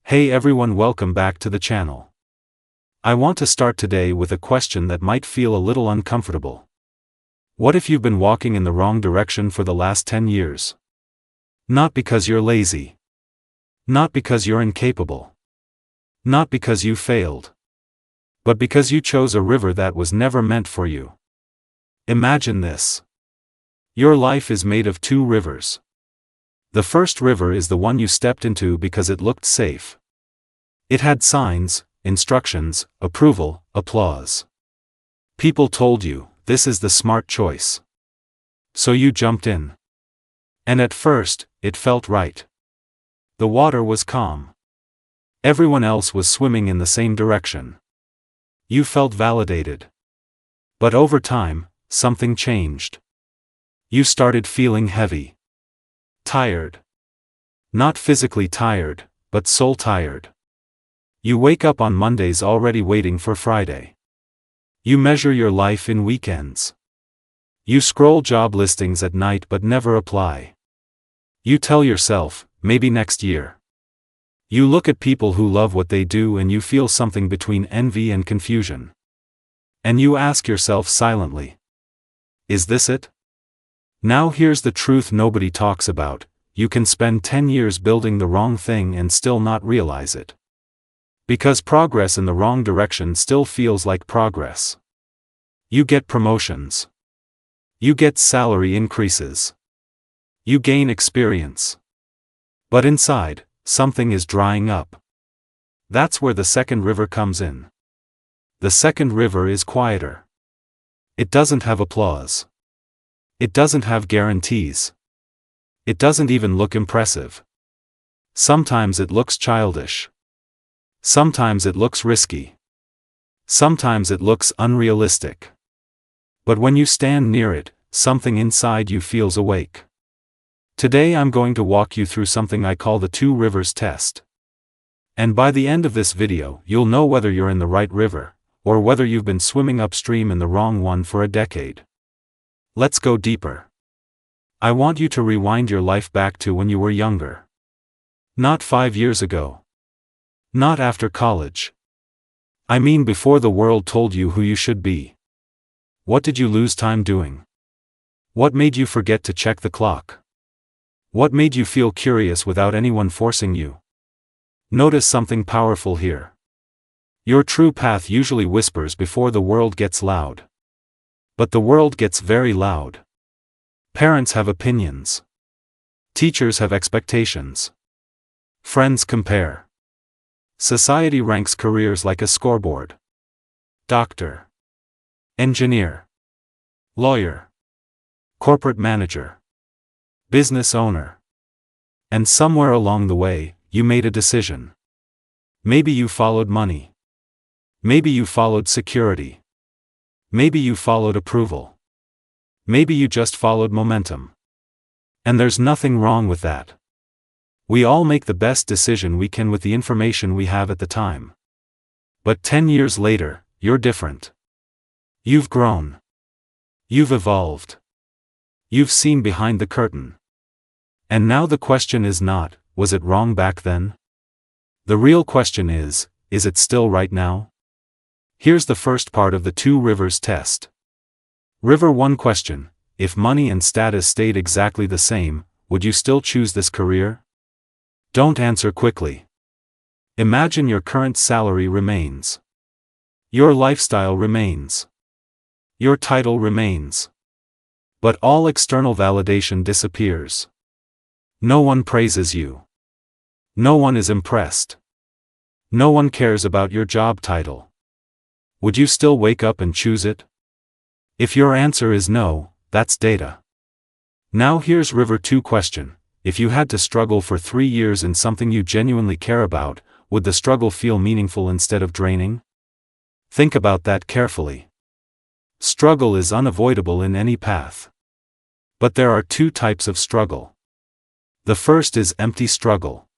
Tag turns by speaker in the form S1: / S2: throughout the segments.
S1: Hey everyone, welcome back to the channel. I want to start today with a question that might feel a little uncomfortable. What if you've been walking in the wrong direction for the last 10 years? Not because you're lazy. Not because you're incapable. Not because you failed. But because you chose a river that was never meant for you. Imagine this. Your life is made of two rivers. The first river is the one you stepped into because it looked safe. It had signs, instructions, approval, applause. People told you, this is the smart choice. So you jumped in. And at first, it felt right. The water was calm. Everyone else was swimming in the same direction. You felt validated. But over time, something changed. You started feeling heavy. Tired. Not physically tired, but soul tired. You wake up on Mondays already waiting for Friday. You measure your life in weekends. You scroll job listings at night but never apply. You tell yourself, maybe next year. You look at people who love what they do and you feel something between envy and confusion. And you ask yourself silently, is this it? Now here's the truth nobody talks about. You can spend 10 years building the wrong thing and still not realize it. Because progress in the wrong direction still feels like progress. You get promotions. You get salary increases. You gain experience. But inside, something is drying up. That's where the second river comes in. The second river is quieter. It doesn't have applause. It doesn't have guarantees. It doesn't even look impressive. Sometimes it looks childish. Sometimes it looks risky. Sometimes it looks unrealistic. But when you stand near it, something inside you feels awake. Today I'm going to walk you through something I call the two rivers test. And by the end of this video, you'll know whether you're in the right river, or whether you've been swimming upstream in the wrong one for a decade. Let's go deeper. I want you to rewind your life back to when you were younger. Not 5 years ago. Not after college. I mean before the world told you who you should be. What did you lose time doing? What made you forget to check the clock? What made you feel curious without anyone forcing you? Notice something powerful here. Your true path usually whispers before the world gets loud. But the world gets very loud. Parents have opinions. Teachers have expectations. Friends compare. Society ranks careers like a scoreboard. Doctor. Engineer. Lawyer. Corporate manager. Business owner. And somewhere along the way, you made a decision. Maybe you followed money. Maybe you followed security. Maybe you followed approval. Maybe you just followed momentum. And there's nothing wrong with that. We all make the best decision we can with the information we have at the time. But 10 years later, you're different. You've grown. You've evolved. You've seen behind the curtain. And now the question is not, was it wrong back then? The real question is it still right now? Here's the first part of the two rivers test. River 1 question: if money and status stayed exactly the same, would you still choose this career? Don't answer quickly. Imagine your current salary remains. Your lifestyle remains. Your title remains. But all external validation disappears. No one praises you. No one is impressed. No one cares about your job title. Would you still wake up and choose it? If your answer is no, that's data. Now here's River 2 question: if you had to struggle for 3 years in something you genuinely care about, would the struggle feel meaningful instead of draining? Think about that carefully. Struggle is unavoidable in any path. But there are two types of struggle. The first is empty struggle.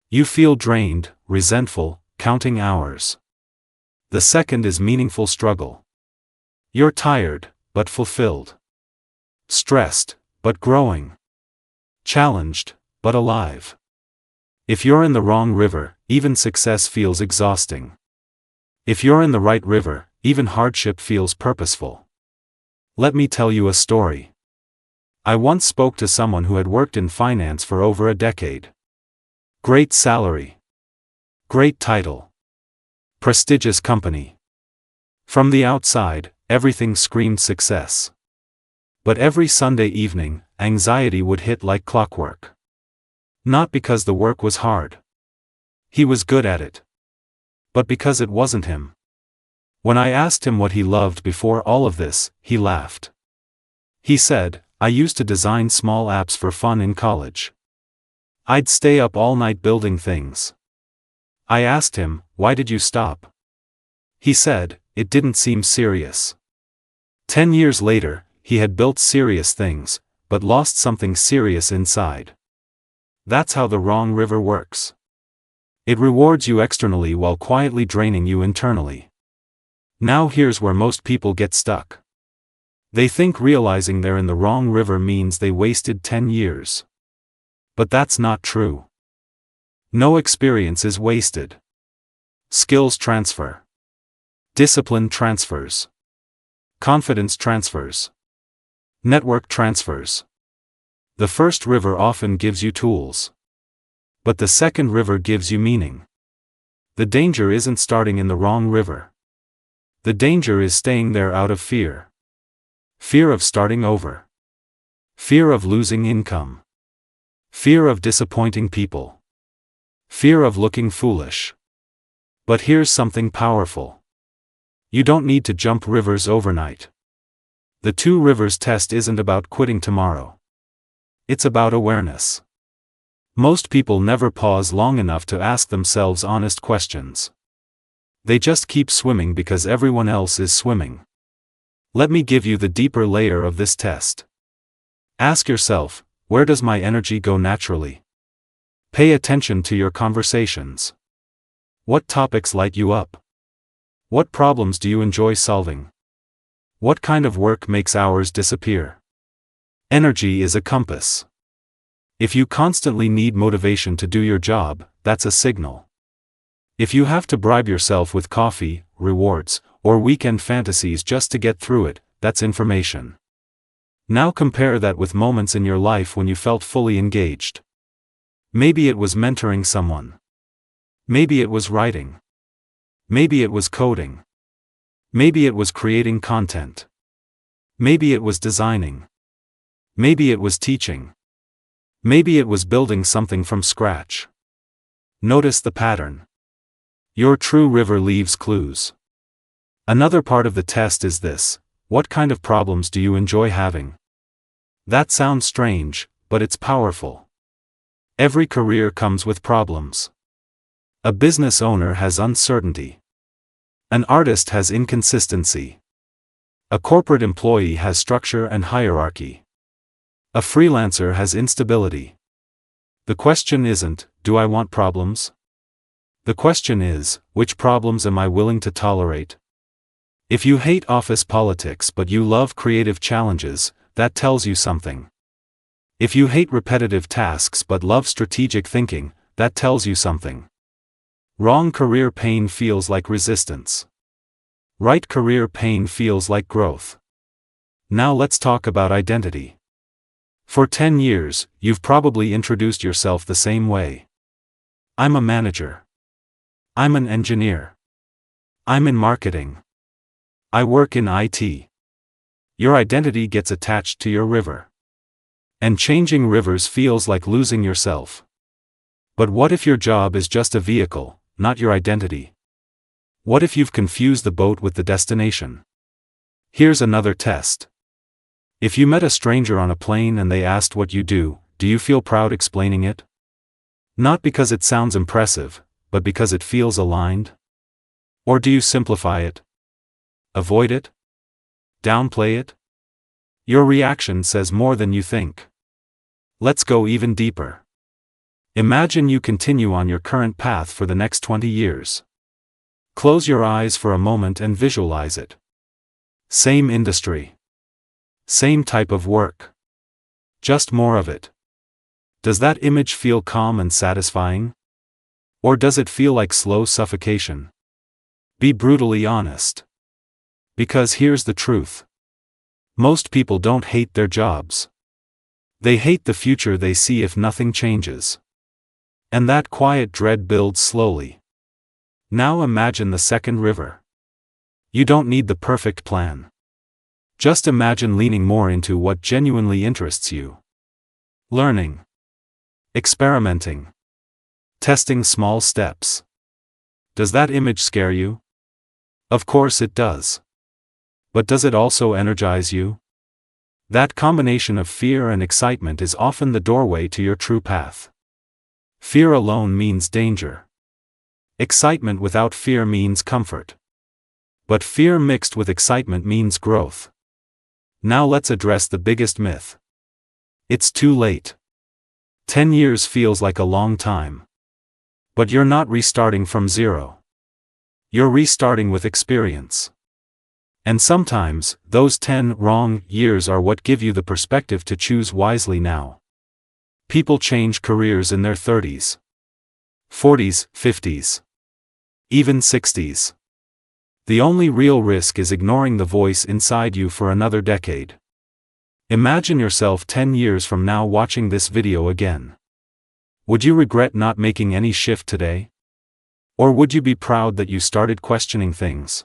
S1: You feel drained, resentful, counting hours. The second is meaningful struggle. You're tired, but fulfilled. Stressed, but growing. Challenged, but alive. If you're in the wrong river, even success feels exhausting. If you're in the right river, even hardship feels purposeful. Let me tell you a story. I once spoke to someone who had worked in finance for over a decade. Great salary. Great title. Prestigious company. From the outside, everything screamed success. But every Sunday evening, anxiety would hit like clockwork. Not because the work was hard. He was good at it. But because it wasn't him. When I asked him what he loved before all of this, he laughed. He said, "I used to design small apps for fun in college. I'd stay up all night building things." I asked him, "Why did you stop?" He said, "It didn't seem serious." 10 years later, he had built serious things, but lost something serious inside. That's how the wrong river works. It rewards you externally while quietly draining you internally. Now here's where most people get stuck. They think realizing they're in the wrong river means they wasted 10 years. But that's not true. No experience is wasted. Skills transfer. Discipline transfers. Confidence transfers. Network transfers. The first river often gives you tools. But the second river gives you meaning. The danger isn't starting in the wrong river. The danger is staying there out of fear. Fear of starting over. Fear of losing income. Fear of disappointing people. Fear of looking foolish. But here's something powerful. You don't need to jump rivers overnight. The two rivers test isn't about quitting tomorrow. It's about awareness. Most people never pause long enough to ask themselves honest questions. They just keep swimming because everyone else is swimming. Let me give you the deeper layer of this test. Ask yourself, where does my energy go naturally? Pay attention to your conversations. What topics light you up? What problems do you enjoy solving? What kind of work makes hours disappear? Energy is a compass. If you constantly need motivation to do your job, that's a signal. If you have to bribe yourself with coffee, rewards, or weekend fantasies just to get through it, that's information. Now compare that with moments in your life when you felt fully engaged. Maybe it was mentoring someone. Maybe it was writing. Maybe it was coding. Maybe it was creating content. Maybe it was designing. Maybe it was teaching. Maybe it was building something from scratch. Notice the pattern. Your true river leaves clues. Another part of the test is this: what kind of problems do you enjoy having? That sounds strange, but it's powerful. Every career comes with problems. A business owner has uncertainty. An artist has inconsistency. A corporate employee has structure and hierarchy. A freelancer has instability. The question isn't, do I want problems? The question is, which problems am I willing to tolerate? If you hate office politics but you love creative challenges, that tells you something. If you hate repetitive tasks but love strategic thinking, that tells you something. Wrong career pain feels like resistance. Right career pain feels like growth. Now let's talk about identity. For 10 years, you've probably introduced yourself the same way. I'm a manager. I'm an engineer. I'm in marketing. I work in IT. Your identity gets attached to your river. And changing rivers feels like losing yourself. But what if your job is just a vehicle, not your identity? What if you've confused the boat with the destination? Here's another test. If you met a stranger on a plane and they asked what you do you feel proud explaining it? Not because it sounds impressive, but because it feels aligned? Or do you simplify it? Avoid it? Downplay it? Your reaction says more than you think. Let's go even deeper. Imagine you continue on your current path for the next 20 years. Close your eyes for a moment and visualize it. Same industry. Same type of work. Just more of it. Does that image feel calm and satisfying? Or does it feel like slow suffocation? Be brutally honest. Because here's the truth. Most people don't hate their jobs. They hate the future they see if nothing changes. And that quiet dread builds slowly. Now imagine the second river. You don't need the perfect plan. Just imagine leaning more into what genuinely interests you. Learning. Experimenting. Testing small steps. Does that image scare you? Of course it does. But does it also energize you? That combination of fear and excitement is often the doorway to your true path. Fear alone means danger. Excitement without fear means comfort. But fear mixed with excitement means growth. Now let's address the biggest myth. It's too late. 10 years feels like a long time. But you're not restarting from zero. You're restarting with experience. And sometimes, those 10 wrong years are what give you the perspective to choose wisely now. People change careers in their 30s, 40s, 50s, even 60s. The only real risk is ignoring the voice inside you for another decade. Imagine yourself 10 years from now watching this video again. Would you regret not making any shift today? Or would you be proud that you started questioning things?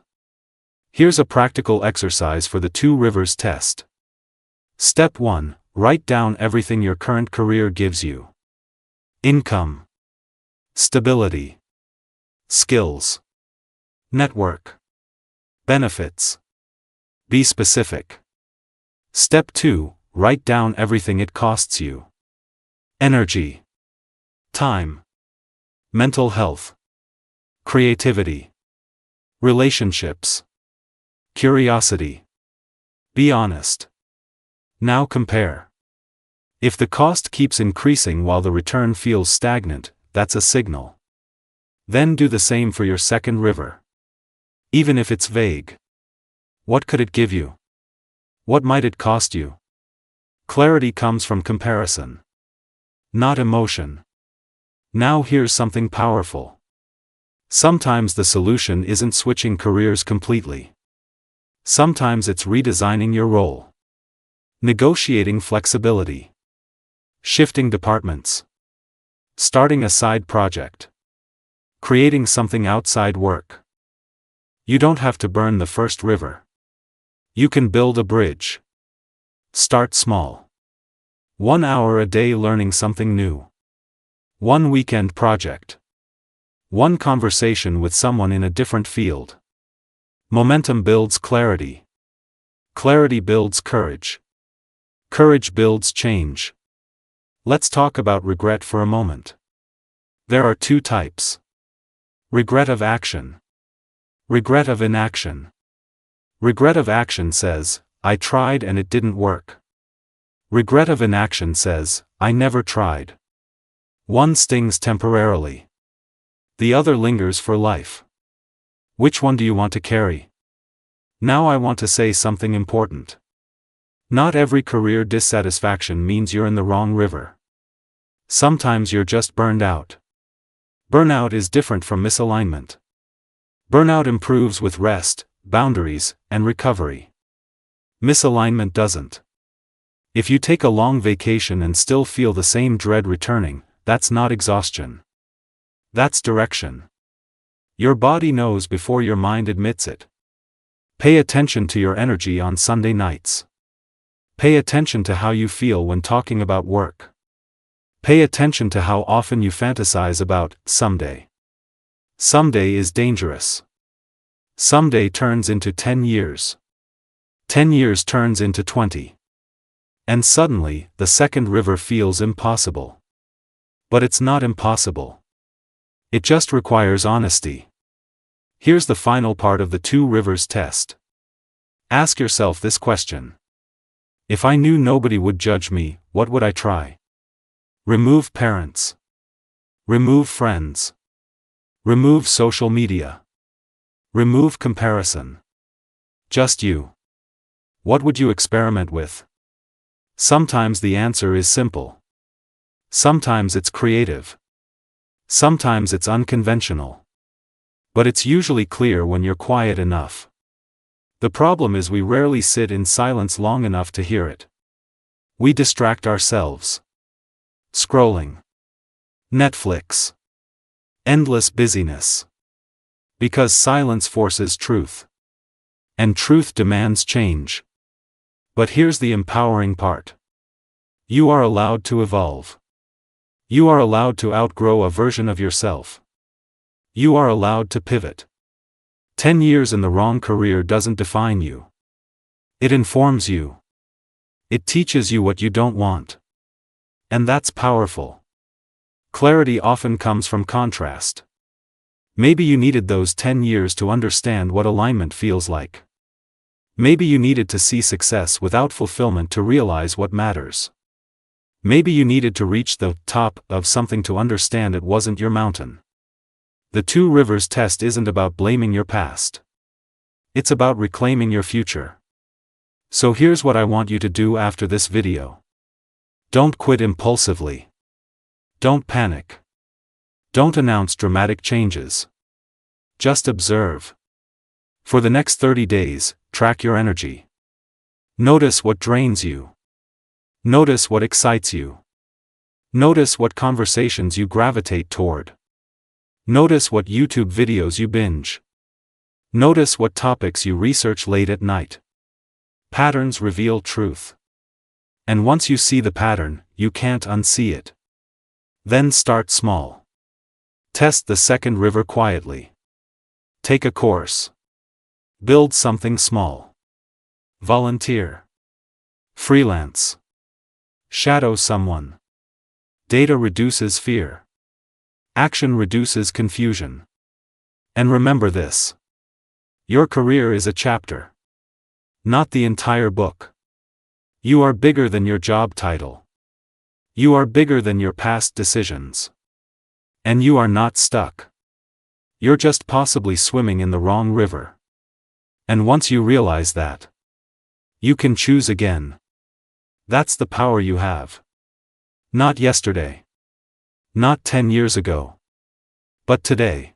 S1: Here's a practical exercise for the two rivers test. Step 1. Write down everything your current career gives you. Income. Stability. Skills. Network. Benefits. Be specific. Step 2. Write down everything it costs you. Energy. Time. Mental health. Creativity. Relationships. Curiosity. Be honest. Now compare. If the cost keeps increasing while the return feels stagnant, that's a signal. Then do the same for your second river. Even if it's vague. What could it give you? What might it cost you? Clarity comes from comparison, not emotion. Now here's something powerful. Sometimes the solution isn't switching careers completely. Sometimes it's redesigning your role. Negotiating flexibility. Shifting departments. Starting a side project. Creating something outside work. You don't have to burn the first river. You can build a bridge. Start small. 1 hour a day learning something new. 1 weekend project. 1 conversation with someone in a different field. Momentum builds clarity. Clarity builds courage. Courage builds change. Let's talk about regret for a moment. There are 2 types. Regret of action. Regret of inaction. Regret of action says, I tried and it didn't work. Regret of inaction says, I never tried. One stings temporarily. The other lingers for life. Which one do you want to carry? Now I want to say something important. Not every career dissatisfaction means you're in the wrong river. Sometimes you're just burned out. Burnout is different from misalignment. Burnout improves with rest, boundaries, and recovery. Misalignment doesn't. If you take a long vacation and still feel the same dread returning, that's not exhaustion. That's direction. Your body knows before your mind admits it. Pay attention to your energy on Sunday nights. Pay attention to how you feel when talking about work. Pay attention to how often you fantasize about someday. Someday is dangerous. Someday turns into 10 years. 10 years turns into 20. And suddenly, the second river feels impossible. But it's not impossible. It just requires honesty. Here's the final part of the 2 rivers test. Ask yourself this question. If I knew nobody would judge me, what would I try? Remove parents. Remove friends. Remove social media. Remove comparison. Just you. What would you experiment with? Sometimes the answer is simple. Sometimes it's creative. Sometimes it's unconventional. But it's usually clear when you're quiet enough. The problem is we rarely sit in silence long enough to hear it. We distract ourselves. Scrolling. Netflix. Endless busyness. Because silence forces truth. And truth demands change. But here's the empowering part. You are allowed to evolve. You are allowed to outgrow a version of yourself. You are allowed to pivot. 10 years in the wrong career doesn't define you. It informs you. It teaches you what you don't want. And that's powerful. Clarity often comes from contrast. Maybe you needed those 10 years to understand what alignment feels like. Maybe you needed to see success without fulfillment to realize what matters. Maybe you needed to reach the top of something to understand it wasn't your mountain. The two rivers test isn't about blaming your past. It's about reclaiming your future. So here's what I want you to do after this video. Don't quit impulsively. Don't panic. Don't announce dramatic changes. Just observe. For the next 30 days, track your energy. Notice what drains you. Notice what excites you. Notice what conversations you gravitate toward. Notice what YouTube videos you binge. Notice what topics you research late at night. Patterns reveal truth. And once you see the pattern, you can't unsee it. Then start small. Test the second river quietly. Take a course. Build something small. Volunteer. Freelance. Shadow someone. Data reduces fear. Action reduces confusion. And remember this. Your career is a chapter. Not the entire book. You are bigger than your job title. You are bigger than your past decisions. And you are not stuck. You're just possibly swimming in the wrong river. And once you realize that, you can choose again. That's the power you have. Not yesterday. Not 10 years ago. But today.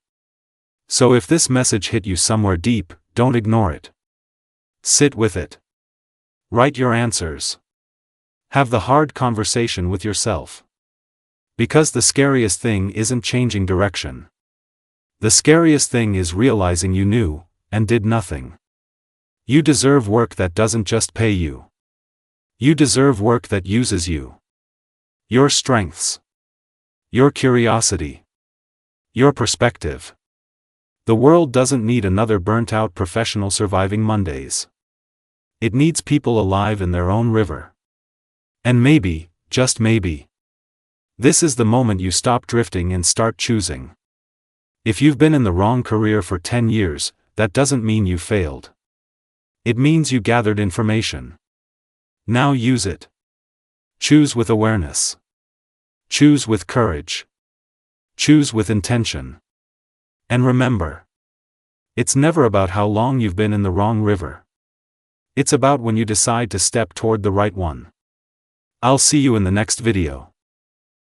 S1: So if this message hit you somewhere deep, don't ignore it. Sit with it. Write your answers. Have the hard conversation with yourself. Because the scariest thing isn't changing direction. The scariest thing is realizing you knew, and did nothing. You deserve work that doesn't just pay you. You deserve work that uses you. Your strengths. Your curiosity. Your perspective. The world doesn't need another burnt-out professional surviving Mondays. It needs people alive in their own river. And maybe, just maybe, this is the moment you stop drifting and start choosing. If you've been in the wrong career for 10 years, that doesn't mean you failed. It means you gathered information. Now use it. Choose with awareness. Choose with courage. Choose with intention. And remember, it's never about how long you've been in the wrong river. It's about when you decide to step toward the right one. I'll see you in the next video.